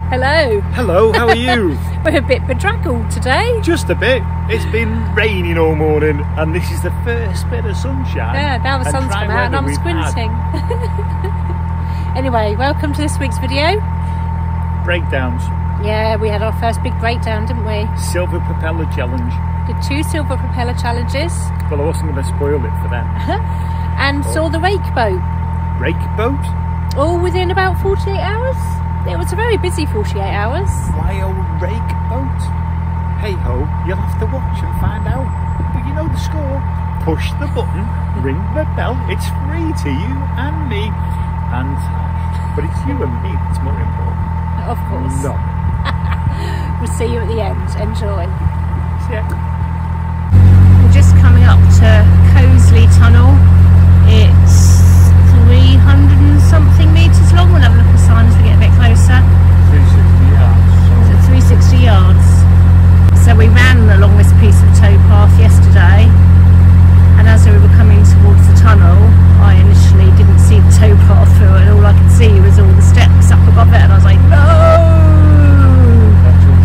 Hello. Hello, how are you? We're a bit bedraggled today. Just a bit. It's been raining all morning and this is the first bit of sunshine. Yeah, now the sun's come out and I'm squinting. Anyway, welcome to this week's video. Breakdowns. Yeah, we had our first big breakdown, didn't we? Silver Propeller Challenge. Did 2 Silver Propeller Challenges. Well, I wasn't going to spoil it for them. And saw the rake boat. Rake boat? All within about 48 hours. It was a very busy 48 hours. Why old rake boat? Hey ho, you'll have to watch and find out. But you know the score. Push the button, ring the bell. It's free to you and me. And but it's you and me that's more important. Of course. No. We'll see you at the end. Enjoy. See ya. We're just coming up to Cosley Tunnel. It's 300 and something metres long. We'll have a look at the sign as we get a bit closer. 360 yards. So 360 yards. So we ran along this piece of towpath yesterday, and as we were coming towards the tunnel, I initially didn't see the towpath through it, and all I could see was all the steps up above it, and I was like, no! Actual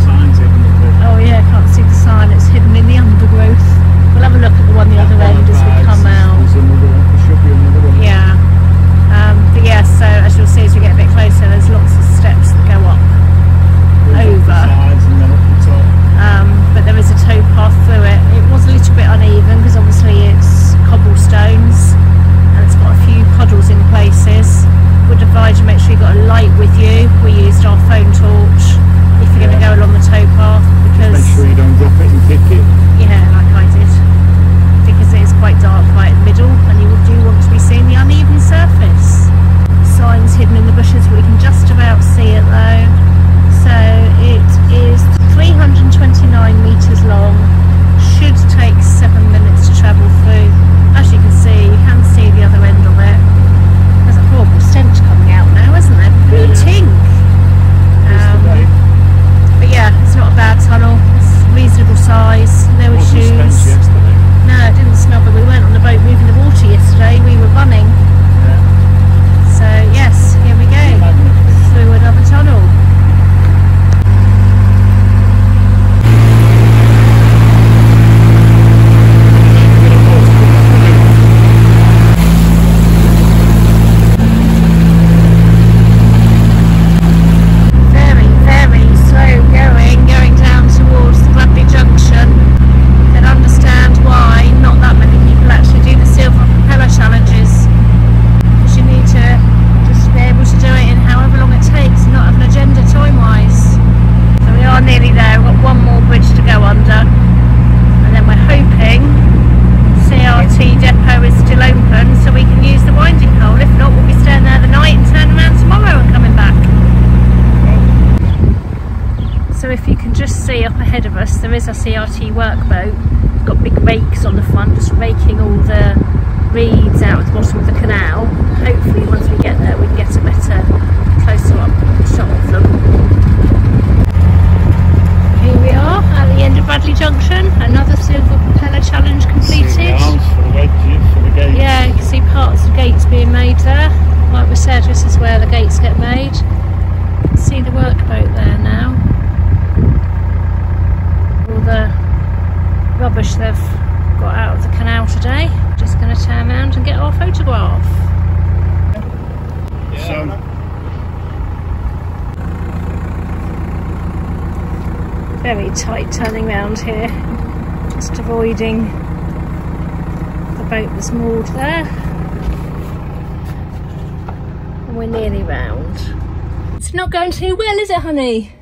sign's hidden a bit. Oh yeah, I can't see the sign, it's hidden in the undergrowth. We'll have a look at the one the other end as we come out. There's another one, there should be another one. Yeah. But yeah, so as you'll see as we get a bit closer, there's lots of steps that go up over. But there is a towpath through it. It was a little bit uneven because obviously it's cobblestones and it's got a few puddles in places. Would advise you make sure you've got a light with you. We used our phone torch if you're going to go along the towpath, because make sure you don't drop it and kick it. Yeah, like I did, because it is quite dark right in the middle and you do want to be seeing the uneven surface. Signs hidden in the bushes, we can just about see it though. So it is 329 metres long, should take 7 minutes to travel through. As you can see the other end of it. There's a horrible stench coming out now, isn't there? Blue tink. But yeah, it's not a bad tunnel, it's reasonable size, no issues. No, it didn't smell, but we weren't on the boat moving the water yesterday, we were running. So yes, here we go, through another tunnel. Very, very slow going down towards the junction. Then understand why not that many people actually do the Silver Propeller Challenges. Because you need to just be able to do it in however long it takes and not have an agenda time-wise. So we are nearly there. We've got one more bridge to go under, and then we're hoping CRT depot is still open so we can use the winding hole. If not, we'll be staying there the night and turning around tomorrow and coming back. So if you can just see up ahead of us, there is a CRT workboat. It's got big rakes on the front, just raking all the reeds out at the bottom of the canal. Hopefully once we get there we can get a better closer up shot of them. Here we are at the end of Bradley Junction, another Silver Propeller Challenge completed. For the wedges, for the gates. Yeah, you can see parts of gates being made there. Like we said, this is where the gates get made. See the workboat there now. All the rubbish they've got out of the canal today. Just going to turn around and get our photograph. So, very tight turning round here, just avoiding the boat that's moored there. And we're nearly round. It's not going too well, is it, honey?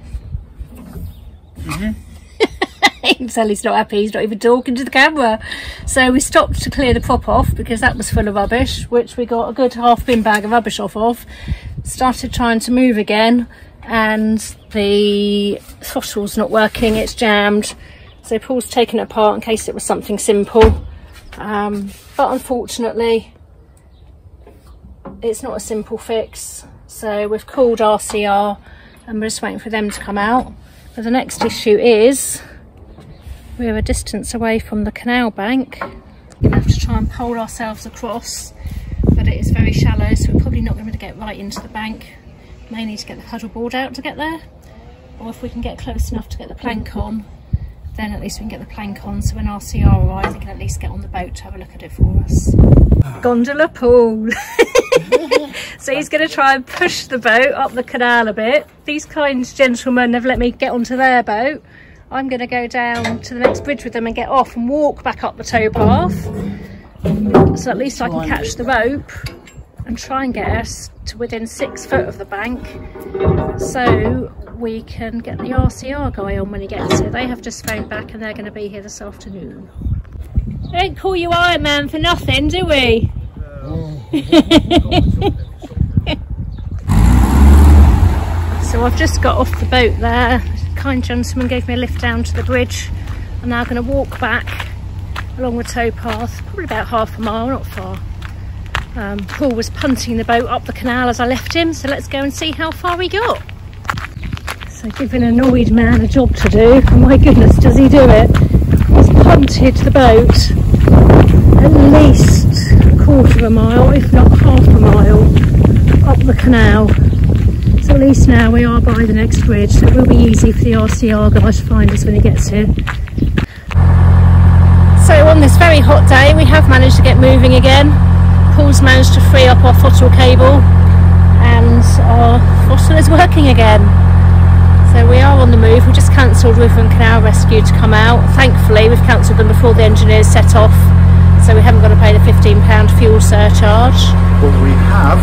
You can tell he's not happy, he's not even talking to the camera. So we stopped to clear the prop off because that was full of rubbish, which we got a good half bin bag of rubbish off of. Started trying to move again and the throttle's not working, it's jammed. So Paul's taken it apart in case it was something simple. But unfortunately, it's not a simple fix. So we've called RCR and we're just waiting for them to come out. But the next issue is we're a distance away from the canal bank. We're going to have to try and pole ourselves across, but it is very shallow, so we're probably not going to get right into the bank. May need to get the paddle board out to get there, or if we can get close enough to get the plank on, then at least we can get the plank on, so when RCR arrives they can at least get on the boat to have a look at it for us. Gondola Paul. So he's going to try and push the boat up the canal a bit. These kind gentlemen have let me get onto their boat. I'm going to go down to the next bridge with them and get off and walk back up the towpath, so at least I can catch the rope and try and get us to within 6 foot of the bank, so we can get the RCR guy on when he gets here. They have just phoned back and they're going to be here this afternoon. We don't call you Iron Man for nothing, do we? So I've just got off the boat there. A kind gentleman gave me a lift down to the bridge. I'm now going to walk back along the towpath, probably about half a mile, not far. Paul was punting the boat up the canal as I left him, so let's go and see how far he got. So giving an annoyed man a job to do, oh my goodness, does he do it? He's punted the boat at least a quarter of a mile, if not half a mile, up the canal. So at least now we are by the next bridge, so it will be easy for the RCR guy to find us when he gets here. So on this very hot day we have managed to get moving again. Paul's managed to free up our throttle cable and our throttle is working again. So we are on the move. We just cancelled River and Canal Rescue to come out. Thankfully we've cancelled them before the engineers set off, so we haven't got to pay the £15 fuel surcharge. But we have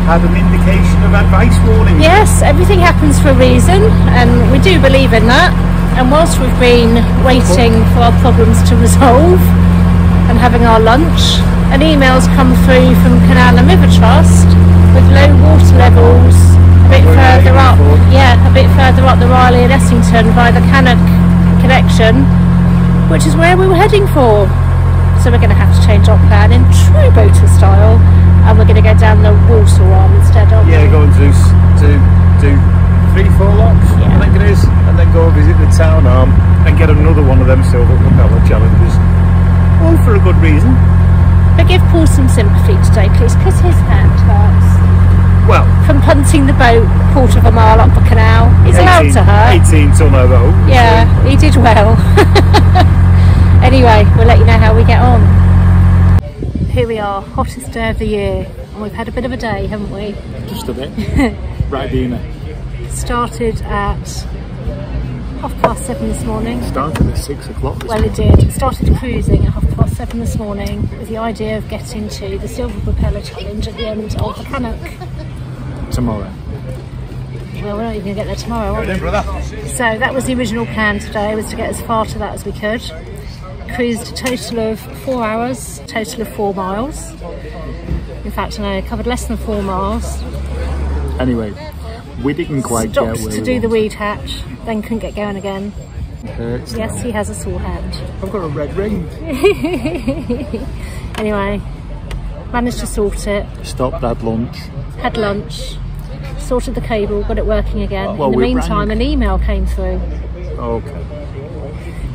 had an indication of advice warning. Yes, everything happens for a reason and we do believe in that. And whilst we've been waiting for our problems to resolve and having our lunch, an email's come through from Canal and River Trust with low water levels a bit further up, a bit further up the Ryley and Essington by the Cannock connection, which is where we were heading for. So we're going to have to change our plan in true boater style, and we're going to go down the Walsall arm instead, aren't we? Yeah, go and do 3-4 locks, I think it is, and then go visit the town arm and get another one of them Silver Propeller Challenges. All for a good reason. But give Paul some sympathy today, please, because his hand hurts. Well, from punting the boat a quarter of a mile up the canal. He's allowed to hurt. 18 ton of though. Yeah, he did well. Anyway, we'll let you know how we get on. Here we are, hottest day of the year, and we've had a bit of a day, haven't we? Just a bit. Right, Dina. Started at 7:30 this morning. Started at 6 o'clock. Well, it did. It started cruising at 7:30 this morning with the idea of getting to the Silver Propeller Challenge at the end of the Cannock. Tomorrow. Well, we're not even going to get there tomorrow, are we? So that was the original plan today, was to get as far to that as we could. Cruised a total of 4 hours, total of 4 miles. In fact, I covered less than 4 miles. Anyway, we didn't quite Stopped get where to do the weed hatch, then couldn't get going again. Hurts yes, now. He has a sore hand. I've got a red ring. Anyway, managed to sort it. Stopped at lunch. Had lunch. Sorted the cable, got it working again. Well, in the meantime, an email came through. Okay.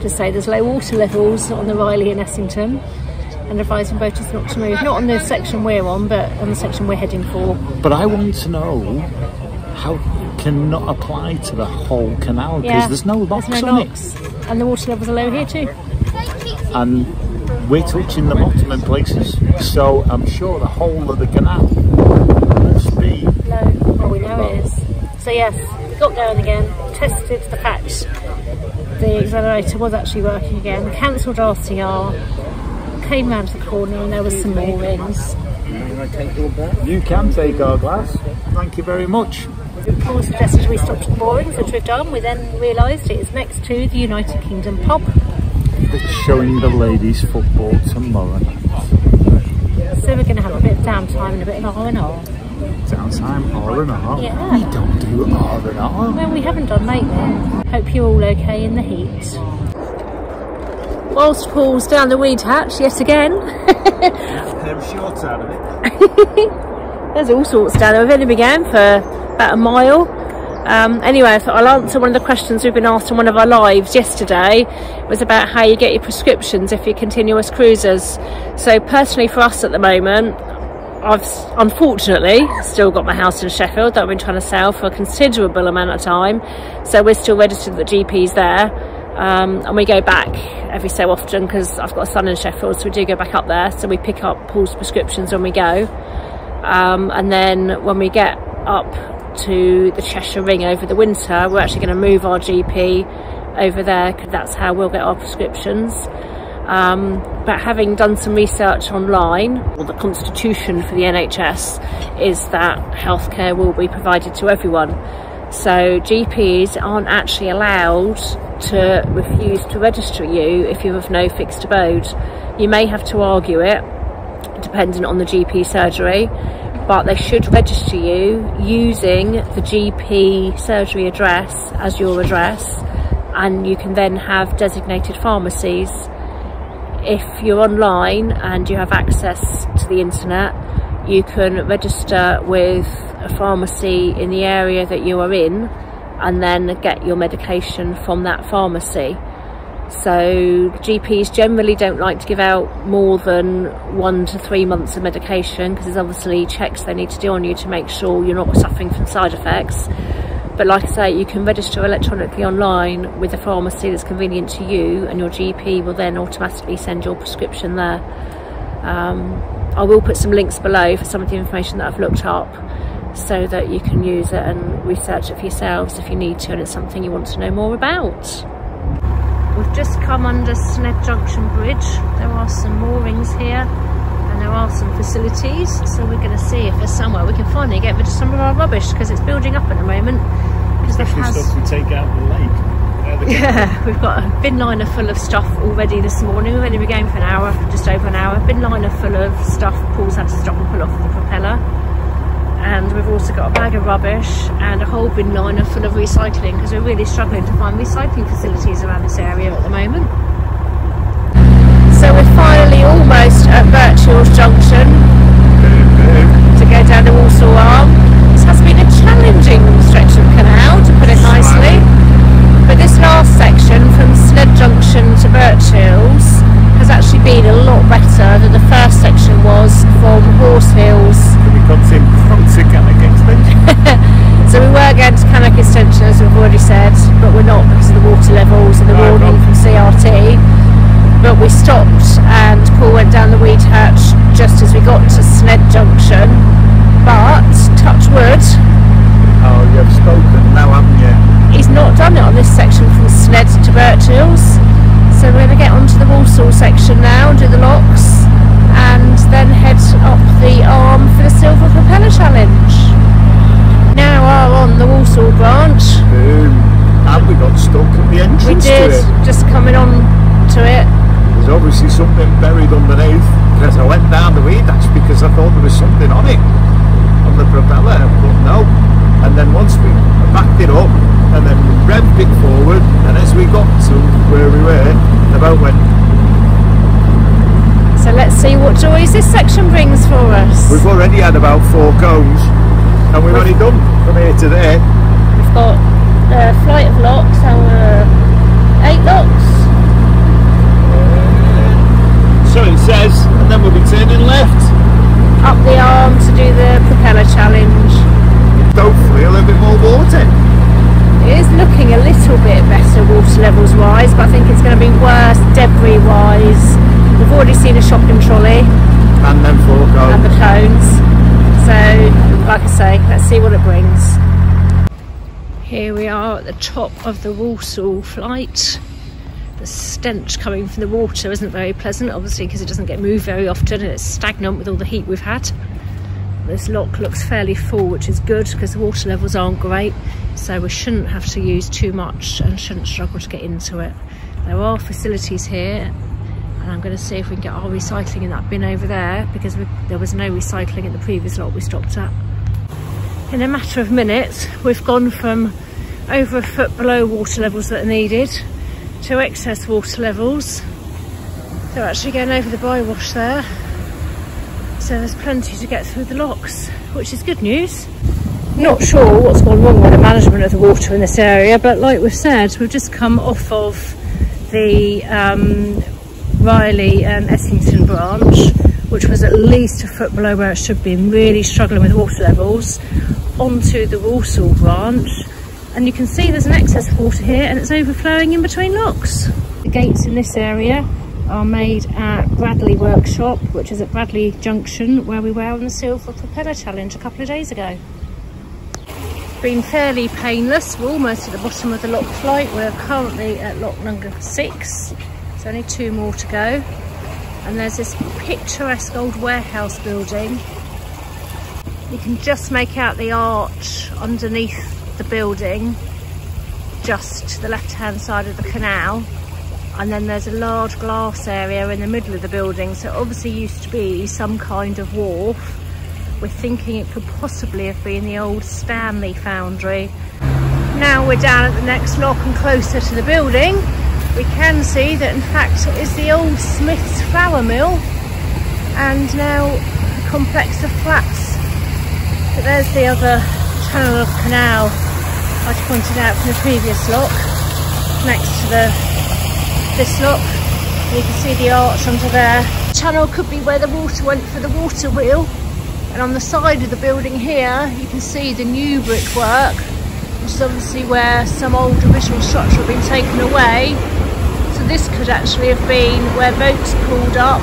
To say there's low water levels on the Ryley and Essington, and advising boaters not to move. Not on the section we're on, but on the section we're heading for. But I want to know how it can not apply to the whole canal, because there's no locks on it. And the water levels are low here too. And we're touching the bottom in places, so I'm sure the whole of the canal must be low. Well, we know it is. So yes, we got going again, tested the fact the accelerator was actually working again, cancelled RCR, came round the corner and there was some moorings. You can take our glass, thank you very much. Paul suggested we stopped at the moorings, which we've done. We then realised it is next to the United Kingdom pub. It's showing the ladies football tomorrow night. So we're going to have a bit of downtime and a bit of R&R. Downtime, R&R? Yeah. We don't do R&R. Well, we haven't done lately. Hope you're all okay in the heat. Whilst Paul's down the weed hatch yet again. Them shorts out of it. There's all sorts down there. We've only been going for about a mile. Anyway, I thought I'll answer one of the questions we've been asked on one of our lives yesterday. It was about how you get your prescriptions if you're continuous cruisers. So personally for us at the moment, I've unfortunately still got my house in Sheffield that I've been trying to sell for a considerable amount of time, so we're still registered at the GP's there, and we go back every so often because I've got a son in Sheffield, so we do go back up there. So we pick up Paul's prescriptions when we go, and then when we get up to the Cheshire Ring over the winter, we're actually going to move our GP over there because that's how we'll get our prescriptions. But having done some research online, well, the constitution for the NHS is that healthcare will be provided to everyone. So GPs aren't actually allowed to refuse to register you if you're of no fixed abode. You may have to argue it, depending on the GP surgery, but they should register you using the GP surgery address as your address, and you can then have designated pharmacies. If you're online and you have access to the internet, you can register with a pharmacy in the area that you are in and then get your medication from that pharmacy. So GPs generally don't like to give out more than 1 to 3 months of medication because there's obviously checks they need to do on you to make sure you're not suffering from side effects. But like I say, you can register electronically online with a pharmacy that's convenient to you, and your GP will then automatically send your prescription there. I will put some links below for some of the information that I've looked up so that you can use it and research it for yourselves if you need to and it's something you want to know more about. We've just come under Sned Junction Bridge. There are some moorings here and there are some facilities, so we're going to see if there's somewhere we can finally get rid of some of our rubbish because it's building up at the moment. Especially stuff we take out of the lake. Yeah, we've got a bin liner full of stuff already this morning. We've only been going for an hour, just over an hour. Bin liner full of stuff Paul's had to stop and pull off the propeller. And we've also got a bag of rubbish and a whole bin liner full of recycling because we're really struggling to find recycling facilities around this area at the moment. So we're finally almost at Birchhill's Junction to go down the Walsall Arm. This has been a challenging stretch of canal, to put it nicely, but this last section from Sned Junction to Birchhill's has actually been a lot better than the first section was from Horse Hills. We got to Cannock Extension. So we were going to Cannock Extension, as we've already said, but we're not because of the water levels and the warning from CRT. But we stopped and Paul went down the weed hatch just as we got to Sned Junction. But, touch wood. Oh, you've spoken now, haven't you? He's not done it on this section from Sned to Birchhill's. So we're going to get onto the Walsall section now and do the locks and then head up the arm for the Silver Propeller Challenge. Now we're on the Walsall branch. And we got stuck at the entrance. We did, to it. just coming on to it. There's obviously something buried underneath because I went down the weed hatch because I thought there was something on it, on the propeller, but no. And then once we backed it up and then revved it forward, and as we got to where we were, the boat went. So let's see what joys this section brings for us. We've already had about 4 cones and we've only done from here to there. We've got a flight of locks, our 8 locks. So it says, and then we'll be turning left. Up the arm to do the propeller challenge. Hopefully a little bit more water. It is looking a little bit better water levels wise, but I think it's going to be worse debris wise. We've already seen a shopping trolley. And then 4 cones. And the cones. So, like I say, let's see what it brings. Here we are at the top of the Walsall flight. The stench coming from the water isn't very pleasant, obviously, because it doesn't get moved very often and it's stagnant with all the heat we've had. This lock looks fairly full, which is good because the water levels aren't great, so we shouldn't have to use too much and shouldn't struggle to get into it. There are facilities here, and I'm going to see if we can get our recycling in that bin over there because there was no recycling at the previous lot we stopped at. In a matter of minutes, we've gone from over a foot below water levels that are needed to excess water levels. They're actually going over the bywash there. So there's plenty to get through the locks, which is good news. Not sure what's gone wrong with the management of the water in this area, but like we've said, we've just come off of the Riley and Essington branch, which was at least a foot below where it should be, and really struggling with water levels, onto the Walsall branch. And you can see there's an excess of water here and it's overflowing in between locks. The gates in this area are made at Bradley Workshop, which is at Bradley Junction, where we were on the Silver Propeller Challenge a couple of days ago. It's been fairly painless. We're almost at the bottom of the lock flight. We're currently at lock number 6. There's only 2 more to go. And there's this picturesque old warehouse building. You can just make out the arch underneath the building, just to the left-hand side of the canal. And then there's a large glass area in the middle of the building, so it obviously used to be some kind of wharf. We're thinking it could possibly have been the old Stanley foundry. Now we're down at the next lock and closer to the building. We can see that in fact it is the old Smith's flour mill, and now a complex of flats. But there's the other channel of canal I pointed out from the previous lock, next to this lock. You can see the arch under there. The channel could be where the water went for the water wheel, and on the side of the building here you can see the new brickwork, which is obviously where some old original structure had been taken away. So this could actually have been where boats pulled up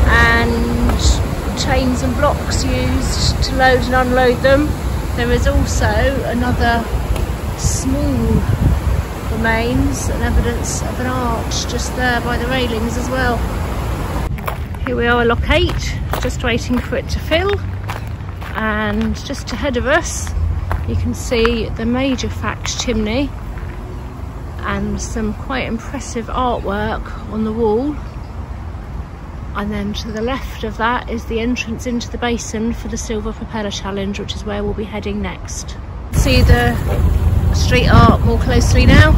and chains and blocks used to load and unload them. There is also another small remains and evidence of an arch just there by the railings as well. Here we are at lock 8, just waiting for it to fill, and just ahead of us you can see the major fact chimney and some quite impressive artwork on the wall. And then to the left of that is the entrance into the basin for the Silver Propeller Challenge, which is where we'll be heading next. See the street art more closely now.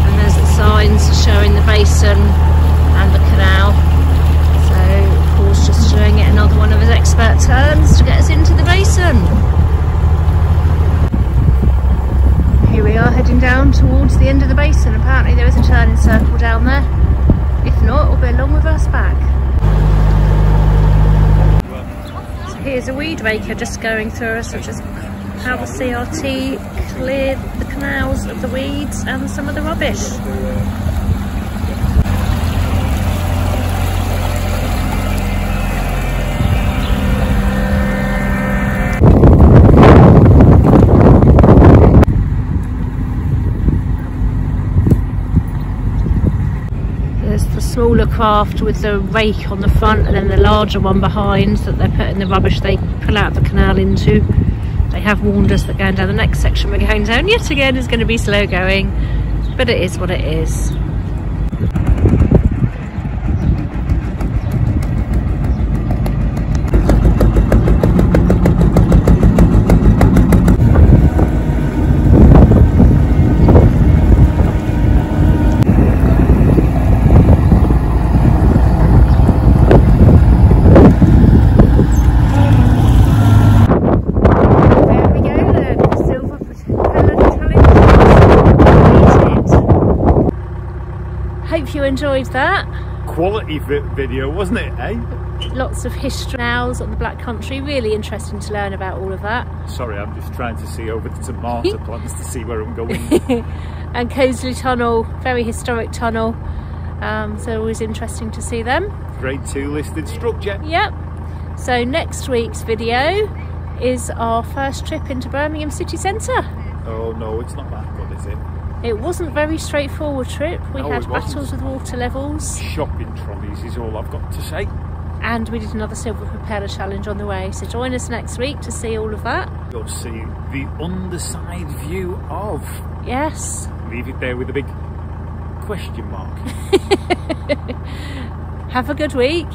And there's the signs showing the basin and the canal. So Paul's just doing it another one of his expert turns to get us into the basin. Here we are heading down towards the end of the basin. Apparently there is a turning circle down there. If not, it'll be a long reverse back. So here's a weed raker just going through us, which is how the CRT cleared the canals of the weeds and some of the rubbish. Smaller craft with the rake on the front, and then the larger one behind that they're putting the rubbish they pull out of the canal into. They have warned us that going down the next section we're going down yet again is going to be slow going, but it is what it is. Enjoyed that. Quality video, wasn't it, eh? Lots of history canals on the Black Country. Really interesting to learn about all of that. Sorry, I'm just trying to see over the tomato plants to see where I'm going. And Coseley Tunnel, very historic tunnel. So always interesting to see them. Grade 2 listed structure. Yep. So next week's video is our first trip into Birmingham city centre. Oh no, it's not that good, is it? It wasn't a very straightforward trip. We had battles with water levels. Shopping trolleys is all I've got to say. And we did another Silver Propeller Challenge on the way. So join us next week to see all of that. You'll see the underside view of... Yes. Leave it there with a big question mark. Have a good week.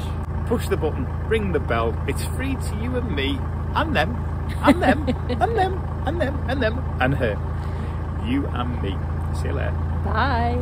Push the button, ring the bell. It's free to you and me, and them, and them, and them, and them, and them, and her. You and me. See you later. Bye.